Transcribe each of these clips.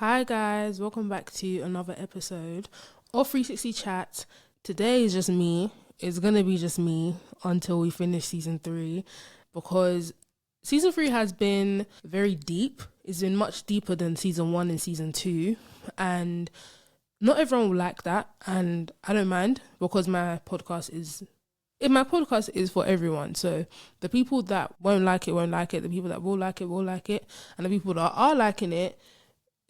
Hi guys, welcome back to another episode of 360 Chat. Today is just me. It's going to be just me until we finish season 3 because season 3 has been very deep. It's been much deeper than season 1 and season 2, and not everyone will like that, and I don't mind because my podcast is for everyone. So the people that won't like it, the people that will like it, and the people that are liking it,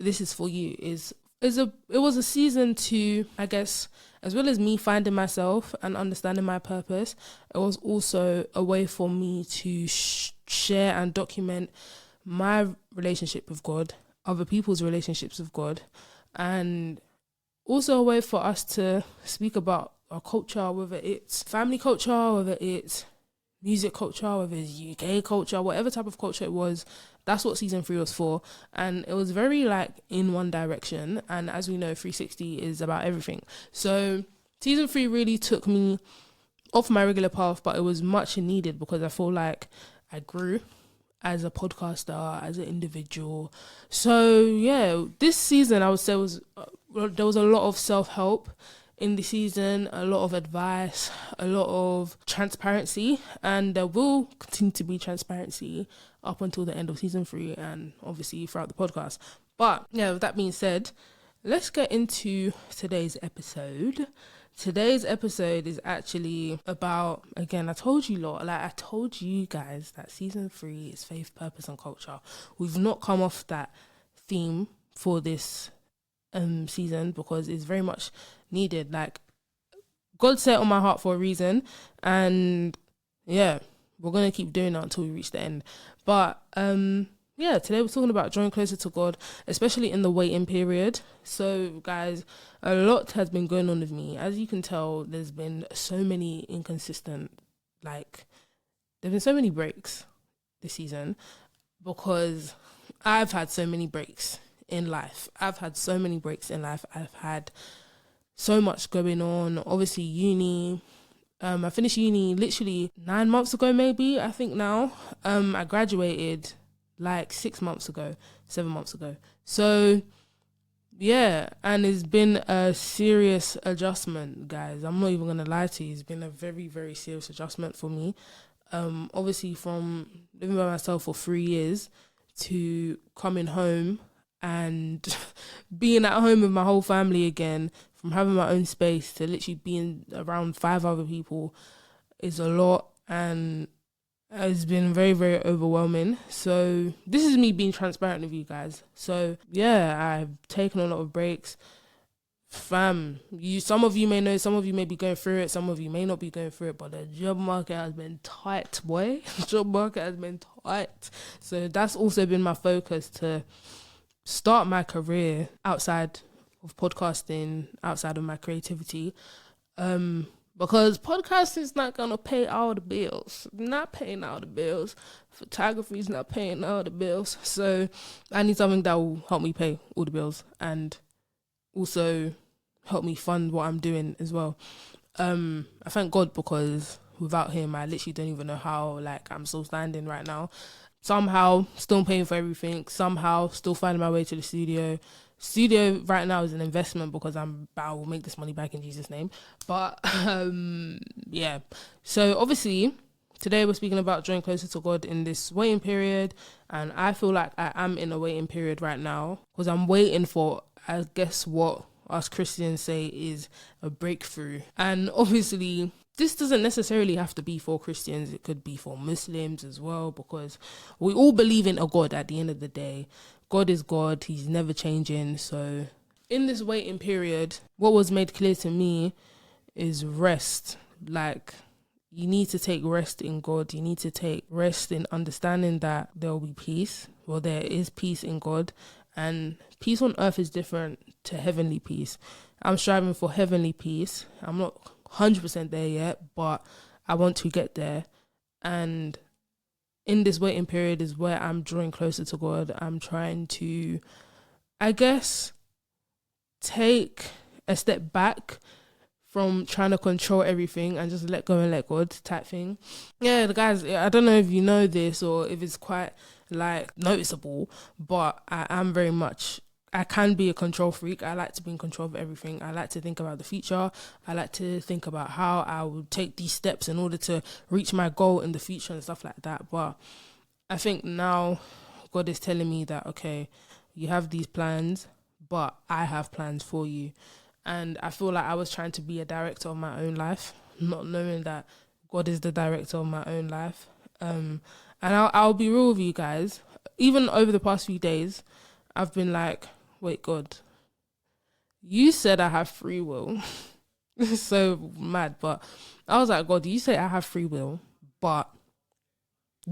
this is for you. It was a season to, I guess, as well as me finding myself and understanding my purpose, it was also a way for me to share and document my relationship with God, other people's relationships with God, and also a way for us to speak about our culture, whether it's family culture, whether it's music culture, whether it's UK culture, whatever type of culture it was. That's what season 3 was for, and it was very in one direction. And as we know, 360 is about everything. So season 3 really took me off my regular path, but it was much needed because I feel like I grew as a podcaster, as an individual. So yeah, this season I would say there was a lot of self-help in the season, a lot of advice, a lot of transparency, and there will continue to be transparency up until the end of season 3 and obviously throughout the podcast. But yeah, with that being said, let's get into today's episode. Today's episode is actually about, again, I told you guys that season 3 is faith, purpose and culture. We've not come off that theme for this season because it's very much needed. God set it on my heart for a reason, and yeah, we're gonna keep doing that until we reach the end. But today we're talking about drawing closer to God, especially in the waiting period. So guys, a lot has been going on with me. As you can tell, there's been so many breaks this season because I've had so many breaks in life. I've had so much going on. Obviously, uni. I finished uni literally 9 months ago, maybe, I think now. I graduated 7 months ago. So, yeah, and it's been a serious adjustment, guys. I'm not even going to lie to you. It's been a very, very serious adjustment for me. Obviously, from living by myself for 3 years to coming home and being at home with my whole family again, from having my own space to literally being around 5 other people is a lot, and it's been very, very overwhelming. So this is me being transparent with you guys. So yeah, I've taken a lot of breaks. Some of you may know, some of you may be going through it, some of you may not be going through it, but the job market has been tight, boy. So that's also been my focus, to start my career outside of podcasting, outside of my creativity, because podcasting is not gonna pay all the bills. Not paying all the bills. Photography is not paying all the bills. So I need something that will help me pay all the bills and also help me fund what I'm doing as well. I thank God, because without him, I literally don't even know how I'm still standing right now. Somehow still paying for everything, somehow still finding my way to the studio. Studio right now is an investment because I will make this money back in Jesus' name. But yeah, so obviously today we're speaking about drawing closer to God in this waiting period, and I feel like I am in a waiting period right now because I'm waiting for, I guess, what us Christians say is a breakthrough. And obviously this doesn't necessarily have to be for Christians. It could be for Muslims as well, because we all believe in a God at the end of the day. God is God. He's never changing. So in this waiting period, what was made clear to me is rest. You need to take rest in God. You need to take rest in understanding that there will be peace. Well, there is peace in God, and peace on earth is different to heavenly peace. I'm striving for heavenly peace. I'm not 100% there yet, but I want to get there. And in this waiting period is where I'm drawing closer to God. I'm trying to, I guess, take a step back from trying to control everything and just let go and let God type thing. Yeah, the guys, I don't know if you know this or if it's quite noticeable, but I am very much I can be a control freak. I like to be in control of everything. I like to think about the future. I like to think about how I would take these steps in order to reach my goal in the future and stuff like that. But I think now God is telling me that, okay, you have these plans, but I have plans for you. And I feel like I was trying to be a director of my own life, not knowing that God is the director of my own life. And I'll be real with you guys. Even over the past few days, I've been like, wait, God, you said I have free will. It's so mad. But I was like, God, you say I have free will, but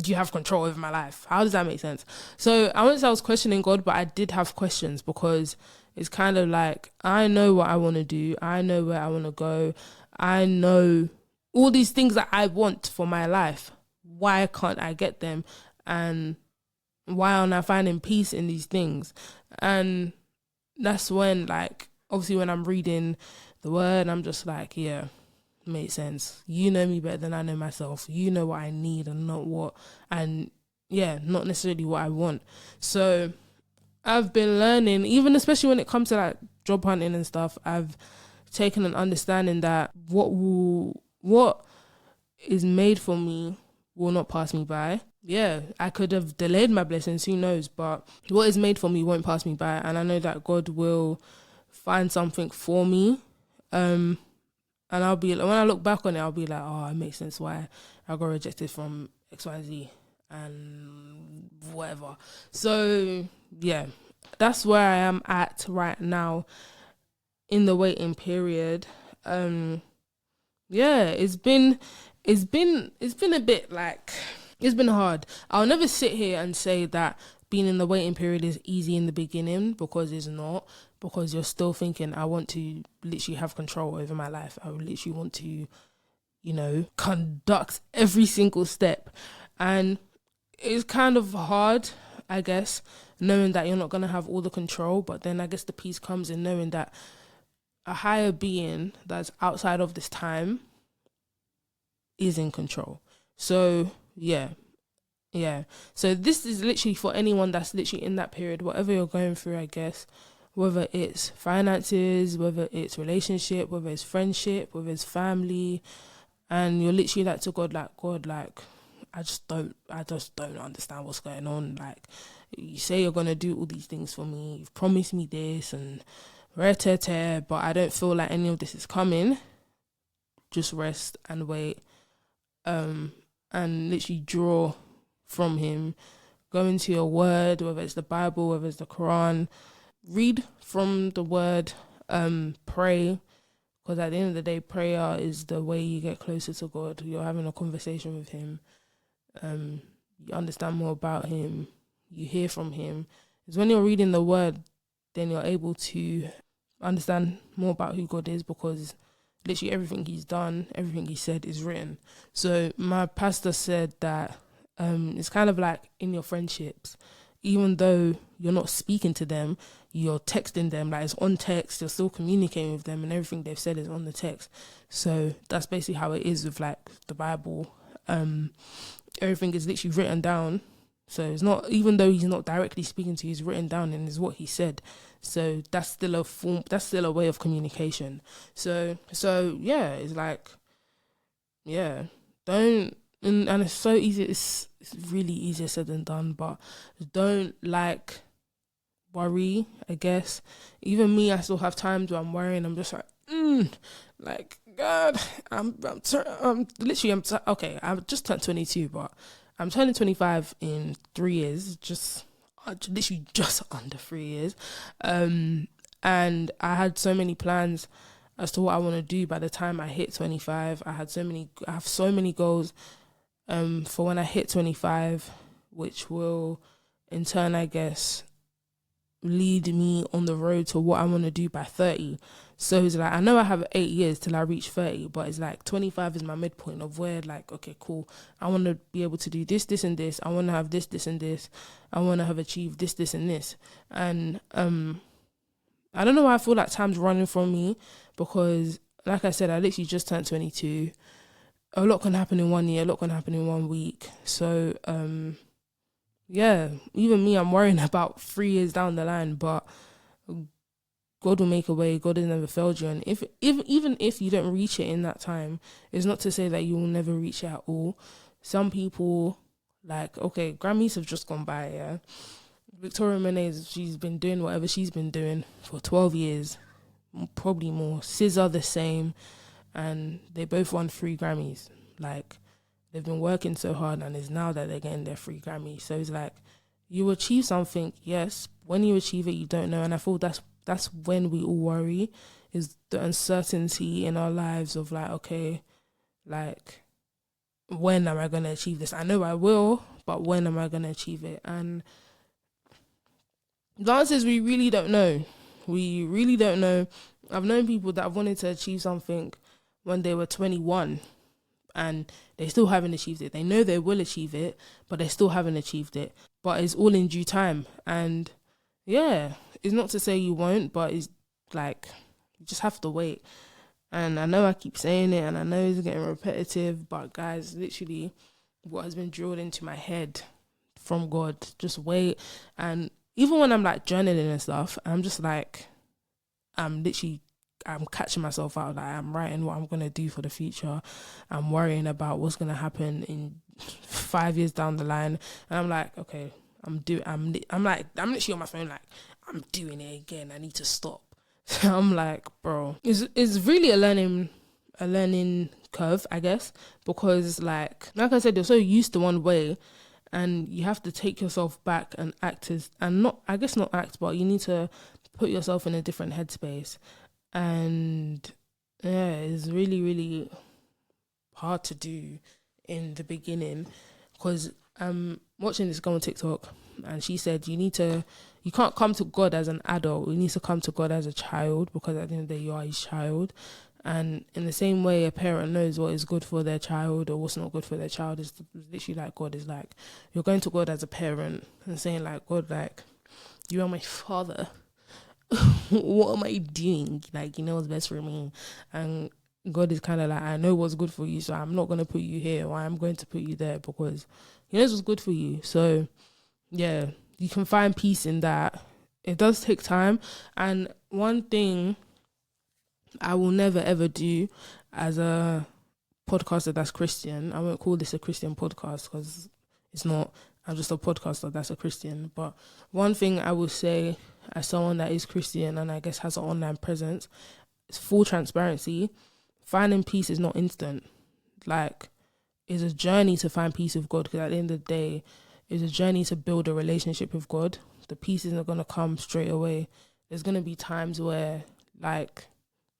you have control over my life. How does that make sense? So I wouldn't say I was questioning God, but I did have questions, because it's kind of like, I know what I want to do. I know where I want to go. I know all these things that I want for my life. Why can't I get them? And why aren't I finding peace in these things? And that's when, like, obviously when I'm reading the word, I'm just like, yeah, makes sense. You know me better than I know myself. You know what I need and not necessarily what I want. So I've been learning, even especially when it comes to like job hunting and stuff, I've taken an understanding that what is made for me will not pass me by. Yeah, I could have delayed my blessings, who knows, but what is made for me won't pass me by, and I know that God will find something for me. And I'll be, when I look back on it, I'll be like, oh, it makes sense why I got rejected from XYZ and whatever. So yeah, that's where I am at right now in the waiting period. Yeah, it's been a bit like, it's been hard. I'll never sit here and say that being in the waiting period is easy in the beginning, because it's not, because you're still thinking, I want to literally have control over my life. I literally want to, conduct every single step. And it's kind of hard, I guess, knowing that you're not going to have all the control. But then I guess the peace comes in knowing that a higher being that's outside of this time is in control. So yeah. So this is literally for anyone that's literally in that period, whatever you're going through, I guess, whether it's finances, whether it's relationship, whether it's friendship, whether it's family, and you're literally like to God, I just don't understand what's going on. Like, you say you're gonna do all these things for me, you've promised me this and but I don't feel like any of this is coming. Just rest and wait, and literally draw from him. Go into your word, whether it's the Bible, whether it's the Quran. Read from the word, pray, because at the end of the day, prayer is the way you get closer to God. You're having a conversation with him. You understand more about him. You hear from him. It's when you're reading the word, then you're able to understand more about who God is, because literally everything he's done, everything he said is written. So my pastor said that it's kind of like in your friendships, even though you're not speaking to them, you're texting them, like it's on text, you're still communicating with them, and everything they've said is on the text. So that's basically how it is with like the Bible. Everything is literally written down. So it's not, even though he's not directly speaking to you, he's written down and is what he said. So that's still a form, that's still a way of communication. So yeah, it's like, yeah, don't, and it's so easy, it's really easier said than done, but don't like worry, I guess. Even me, I still have times where I'm worrying, I'm just like, God, okay, I've just turned 22, but I'm turning 25 in 3 years, literally just under 3 years. And I had so many plans as to what I want to do by the time I hit 25. I have so many goals for when I hit 25, which will in turn, I guess, lead me on the road to what I want to do by 30. So it's like, I know I have 8 years till I reach 30, but it's like 25 is my midpoint of where, like, okay, cool, I want to be able to do this, this, and this. I want to have this, this, and this. I want to have achieved this, this, and this. And I don't know why I feel like time's running from me, because, like I said, I literally just turned 22. A lot can happen in 1 year, a lot can happen in 1 week. So, yeah, even me, I'm worrying about 3 years down the line, but God will make a way. God has never failed you. And even if you don't reach it in that time, it's not to say that you will never reach it at all. Some people, like, okay, Grammys have just gone by, yeah. Victoria Monet, she's been doing whatever she's been doing for 12 years, probably more. SZA the same, and they both won 3 Grammys. Like, they've been working so hard, and it's now that they're getting their 3 Grammys. So it's like, you achieve something, yes. When you achieve it, you don't know. And I feel that's when we all worry, is the uncertainty in our lives of like, okay, like, when am I going to achieve this? I know I will, but when am I going to achieve it? And the answer is we really don't know. We really don't know. I've known people that have wanted to achieve something when they were 21 and they still haven't achieved it. They know they will achieve it, but they still haven't achieved it. But it's all in due time. And yeah, it's not to say you won't, but it's like, you just have to wait. And I know I keep saying it, and I know it's getting repetitive, but guys, literally what has been drilled into my head from God, just wait. And even when I'm like journaling and stuff, I'm just like, I'm catching myself out. Like, I'm writing what I'm going to do for the future. I'm worrying about what's going to happen in 5 years down the line. And I'm like, okay, I'm literally on my phone, like, I'm doing it again. I need to stop. I'm like, bro, it's really a learning curve, I guess, because like I said, you're so used to one way, and you have to take yourself back and not act, but you need to put yourself in a different headspace. And yeah, it's really, really hard to do in the beginning, because I'm watching this girl on TikTok, and she said you can't come to God as an adult. You need to come to God as a child, because at the end of the day, you are his child. And in the same way a parent knows what is good for their child or what's not good for their child, is literally like God is like, you're going to God as a parent and saying like, God, like, you are my father. What am I doing? Like, you know what's best for me. And God is kind of like, I know what's good for you, so I'm not going to put you here, or I'm going to put you there, because he knows what's good for you. So yeah, you can find peace in that. It does take time. And one thing I will never ever do as a podcaster that's Christian, I won't call this a Christian podcast, because it's not. I'm just a podcaster that's a Christian. But one thing I will say as someone that is Christian and I guess has an online presence is full transparency. Finding peace is not instant. Like, it's a journey to find peace with God, because at the end of the day, it's a journey to build a relationship with God. The peace isn't going to come straight away. There's going to be times where like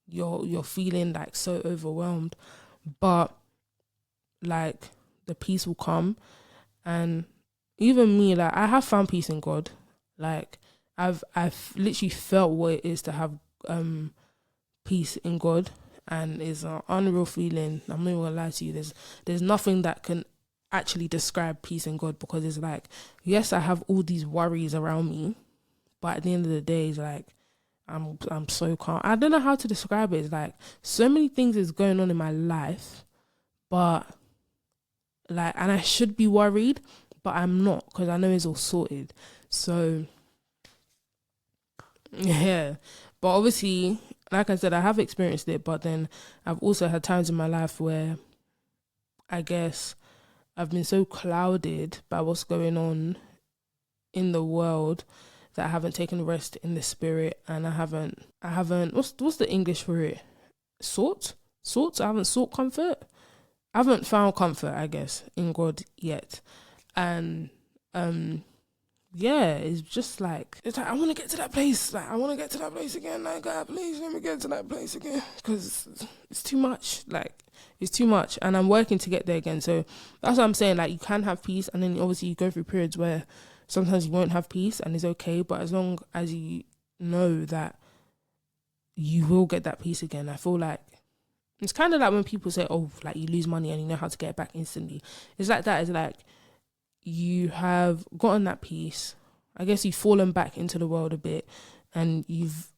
you're feeling like so overwhelmed, but like the peace will come. And even me, like, I have found peace in God. Like, I've literally felt what it is to have peace in God, and it's an unreal feeling. I'm not even gonna lie to you. There's nothing that can actually describe peace in God, because it's like, yes, I have all these worries around me, but at the end of the day, it's like I'm so calm. I don't know how to describe it. It's like so many things is going on in my life, but like, and I should be worried, but I'm not, because I know it's all sorted. So yeah, but obviously, like I said, I have experienced it, but then I've also had times in my life where I guess I've been so clouded by what's going on in the world that I haven't taken rest in the spirit, and I haven't what's the English for it? I haven't sought comfort. I haven't found comfort, I guess, in God yet. And yeah, it's just like, it's like, I want to get to that place. Like, I want to get to that place again. Like, God, please let me get to that place again, because it's too much. Like, it's too much, and I'm working to get there again. So that's what I'm saying. Like, you can have peace, and then obviously you go through periods where sometimes you won't have peace, and it's okay. But as long as you know that you will get that peace again, I feel like it's kind of like when people say, oh, like, you lose money and you know how to get it back instantly. It's like that. It's like, you have gotten that peace. I guess you've fallen back into the world a bit, and you've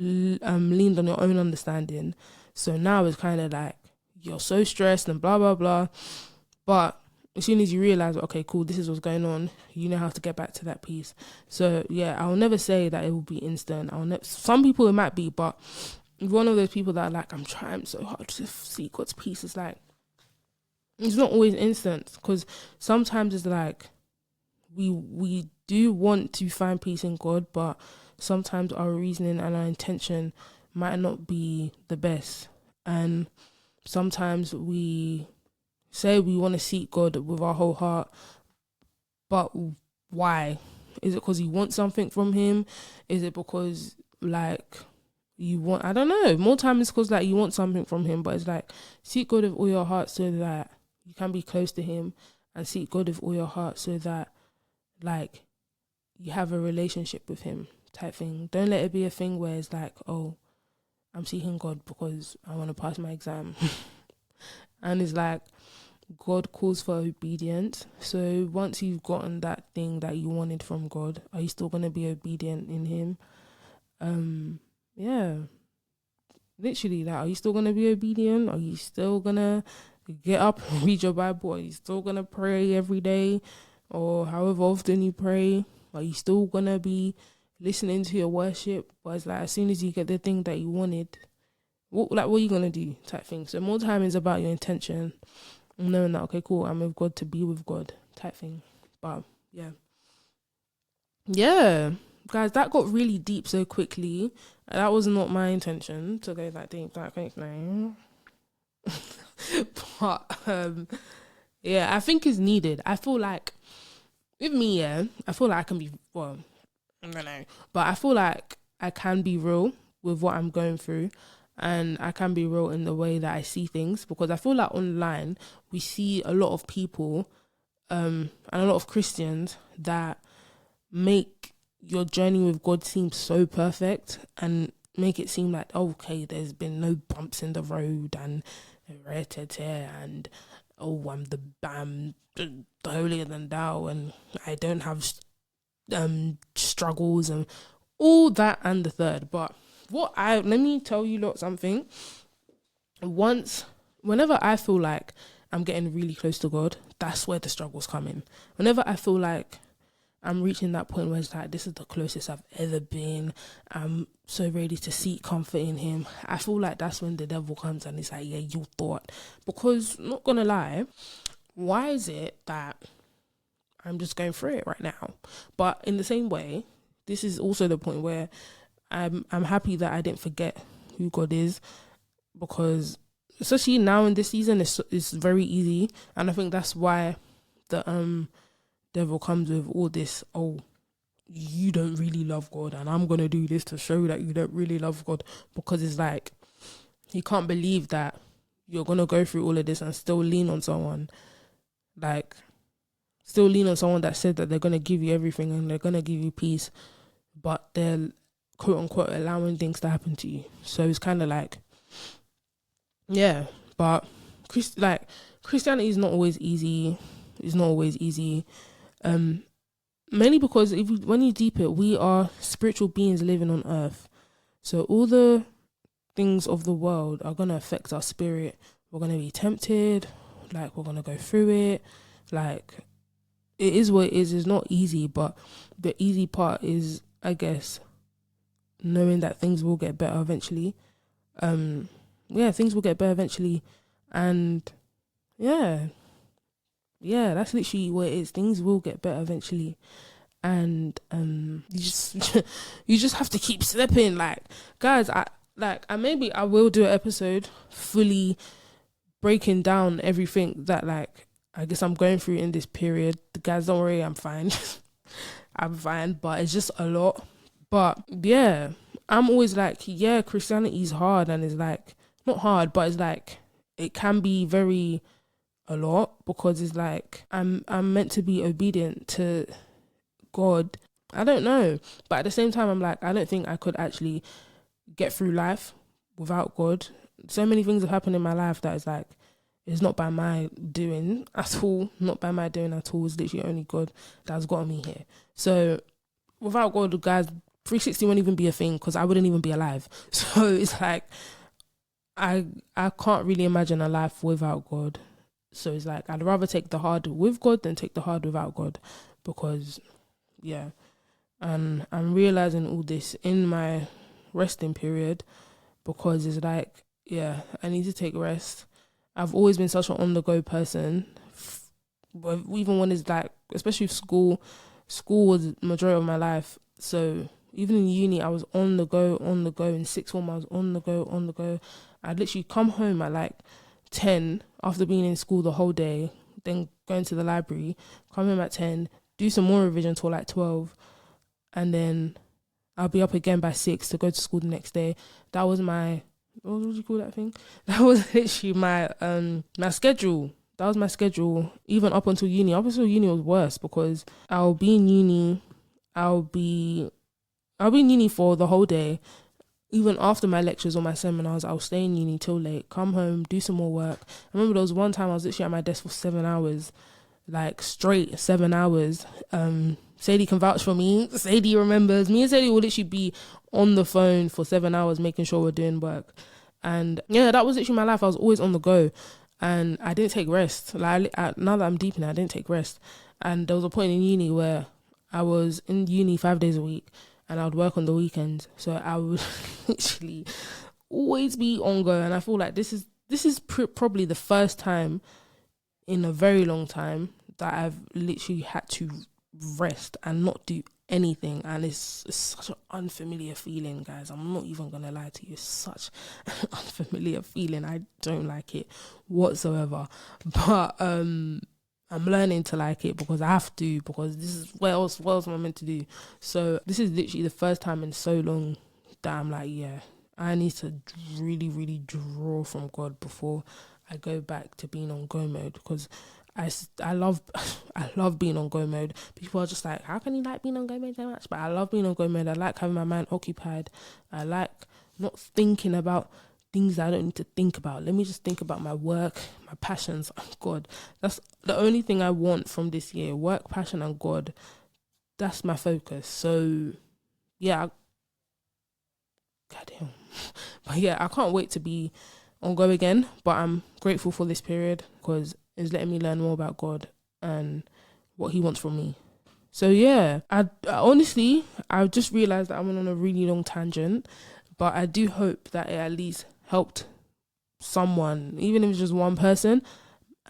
leaned on your own understanding. So now it's kind of like you're so stressed and blah blah blah, but as soon as you realize, okay, cool, this is what's going on, you know how to get back to that peace. So yeah, I'll never say that it will be instant. Some people it might be, but one of those people that are like, I'm trying so hard to seek God's peace, is like, it's not always instant, because sometimes it's like we do want to find peace in God, but sometimes our reasoning and our intention might not be the best. And sometimes we say we want to seek God with our whole heart, but why? Is it because you want something from him? Is it because like you want, I don't know, more time it's because like you want something from him, but it's like, seek God with all your heart so that you can be close to him, and seek God with all your heart so that like you have a relationship with him type thing. Don't let it be a thing where it's like, oh, I'm seeking God because I want to pass my exam. And it's like, God calls for obedience. So once you've gotten that thing that you wanted from God, are you still going to be obedient in him? Yeah, literally, like, are you still going to be obedient? Are you still going to get up and read your Bible? Are you still going to pray every day, or however often you pray? Are you still going to be listening to your worship? But it's like, as soon as you get the thing that you wanted, what are you going to do type thing? So more time is about your intention, knowing that, okay, cool, I'm with God to be with God type thing. But yeah, guys, that got really deep so quickly. That was not my intention to go that deep that quickly. But yeah, I think it's needed. I feel like with me, I feel like I can be, well, I don't know, but I feel like I can be real with what I'm going through, and I can be real in the way that I see things, because I feel like online we see a lot of people and a lot of Christians that make your journey with God seem so perfect, and make it seem like, okay, there's been no bumps in the road, and and I'm the holier than thou, and I don't have struggles and all that and the third. But let me tell you lot something. Whenever I feel like I'm getting really close to God, that's where the struggles come in. Whenever I feel like I'm reaching that point where it's like, this is the closest I've ever been, I'm so ready to seek comfort in him, I feel like that's when the devil comes and it's like, yeah, you thought. Because, not gonna lie, why is it that I'm just going through it right now? But in the same way, this is also the point where I'm happy that I didn't forget who God is, because especially now in this season, it's very easy, and I think that's why the devil comes with all this, oh, you don't really love God, and I'm gonna do this to show that you don't really love God, because it's like he can't believe that you're gonna go through all of this and still lean on someone, that said that they're gonna give you everything and they're gonna give you peace, but they're quote unquote allowing things to happen to you. So it's kind of like, yeah, but Christianity is not always easy. It's not always easy. Mainly because when you deep it, we are spiritual beings living on earth. So all the things of the world are going to affect our spirit. We're going to be tempted. Like, we're going to go through it. Like, it is what it is. It's not easy, but the easy part is, I guess, knowing that things will get better eventually. Things will get better eventually. And yeah, that's literally what it is. Things will get better eventually, and you just have to keep stepping. Like, guys, I will do an episode fully breaking down everything that, like, I guess I'm going through in this period. Guys, don't worry, I'm fine. I'm fine, but it's just a lot. But yeah, I'm always like, yeah, Christianity is hard, and it's like, not hard, but it's like, it can be very a lot, because it's like I'm meant to be obedient to God. I don't know, but at the same time, I'm like, I don't think I could actually get through life without God. So many things have happened in my life that is like, it's not by my doing at all. Not by my doing at all. It's literally only God that's got me here. So without God, guys, 360 won't even be a thing, because I wouldn't even be alive. So it's like, I can't really imagine a life without God. So it's like I'd rather take the hard with God than take the hard without God, because yeah. And I'm realizing all this in my resting period, because it's like, yeah, I need to take rest. I've always been such an on the go person, but even when it's like, especially school was the majority of my life. So even in uni, I was on the go. In sixth form, I was on the go. I'd literally come home at like 10 after being in school the whole day, then going to the library, come home at 10, do some more revision till like 12, and then I'll be up again by 6 to go to school the next day. That was my, what would you call that thing? That was literally my my schedule. That was my schedule, even up until uni. Up until uni was worse, because I'll be in uni for the whole day. Even after my lectures or my seminars, I'll stay in uni till late, come home, do some more work. I remember there was one time I was literally at my desk for 7 hours, like straight 7 hours. Sadie can vouch for me. Sadie remembers. Me and Sadie will literally be on the phone for 7 hours making sure we're doing work. And yeah, that was literally my life. I was always on the go, and I didn't take rest. Like now that I'm deep in it, I didn't take rest. And there was a point in uni where I was in uni 5 days a week, and I would work on the weekends. So I would literally always be on go. And I feel like this is probably the first time in a very long time that I've literally had to rest and not do anything. And it's such an unfamiliar feeling, guys. I'm not even gonna lie to you. It's such an unfamiliar feeling. I don't like it whatsoever. But I'm learning to like it, because I have to, because this is what else am I meant to do? So this is literally the first time in so long that I'm like, yeah, I need to really, really draw from God before I go back to being on go mode, because I love being on go mode. People are just like, how can you like being on go mode so much? But I love being on go mode. I like having my mind occupied. I like not thinking about things that I don't need to think about. Let me just think about my work, my passions, and God. That's the only thing I want from this year. Work, passion, and God. That's my focus. So yeah, goddamn. But yeah, I can't wait to be on go again. But I'm grateful for this period, because it's letting me learn more about God and what He wants from me. So yeah, I honestly, I've just realised that I went on a really long tangent, but I do hope that it at least helped someone, even if it's just one person.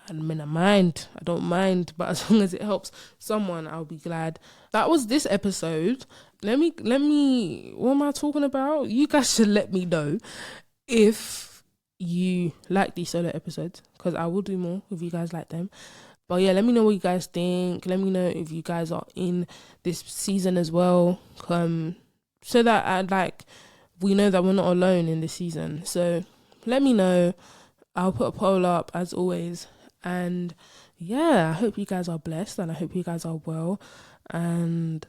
I mean, I don't mind, but as long as it helps someone, I'll be glad. That was this episode. Let me, what am I talking about? You guys should let me know if you like these solo episodes, because I will do more if you guys like them. But yeah, let me know what you guys think. Let me know if you guys are in this season as well, so that we know that we're not alone in this season. So let me know. I'll put a poll up as always. And yeah, I hope you guys are blessed, and I hope you guys are well, and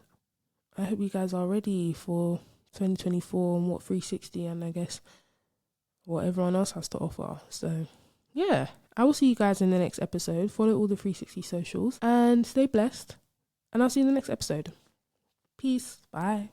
I hope you guys are ready for 2024 and what 360, and I guess what everyone else has to offer. So yeah, I will see you guys in the next episode. Follow all the 360 socials and stay blessed, and I'll see you in the next episode. Peace. Bye.